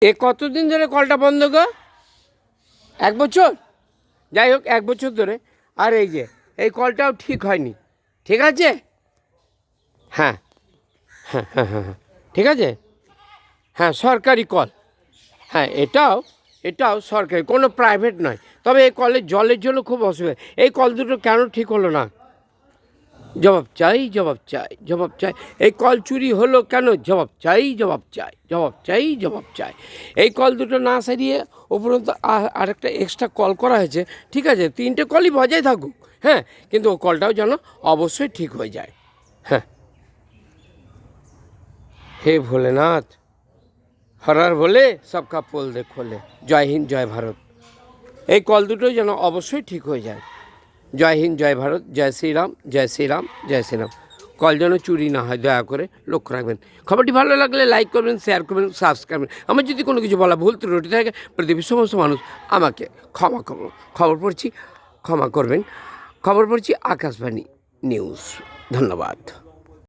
এ কতদিন ধরে কলটা বন্ধ গো? 1 বছর? যাই হোক 1 বছর ধরে। আর এই যে এই কলটাও ঠিক হয়নি, ঠিক আছে? হ্যাঁ হ্যাঁ হ্যাঁ হ্যাঁ হ্যাঁ, ঠিক আছে। হ্যাঁ, সরকারি কল। হ্যাঁ, এটাও সরকারি, কোনো প্রাইভেট নয়। তবে এই কলের জলের জন্য খুব অসুবিধা। এই কল দুটো কেন ঠিক হলো না? জবাব চাই, জবাব চাই, জবাব চাই। এই কল চুরি হলো কেন? জবাব চাই, জবাব চাই, জবাব চাই, জবাব চাই। এই কল দুটো না সারিয়ে উপরন্ত আরেকটা এক্সট্রা কল করা হয়েছে, ঠিক আছে? 3টে কলই বজায় থাকুক, হ্যাঁ, কিন্তু ও কলটাও যেন অবশ্যই ঠিক হয়ে যায়। হ্যাঁ, হে ভোলেনাথ, হরার বলে সবকা পোল দে খোলে। জয় হিন্দ, জয় ভারত। এই কল দুটোই যেন অবশ্যই ঠিক হয়ে যায়। জয় হিন্দ, জয় ভারত, জয় শ্রীরাম, জয় শ্রীরাম, জয় শ্রীরাম। কল যেন চুরি না হয়, দয়া করে লক্ষ্য রাখবেন। খবরটি ভালো লাগলে লাইক করবেন, শেয়ার করবেন, সাবস্ক্রাইব করবেন। আমার যদি কোনো কিছু বলা ভুল ত্রুটি থাকে, পৃথিবীর সমস্ত মানুষ আমাকে ক্ষমা করুন। খবর পড়ছি, ক্ষমা করবেন। খবর পড়ছি আকাশবাণী নিউজ। ধন্যবাদ।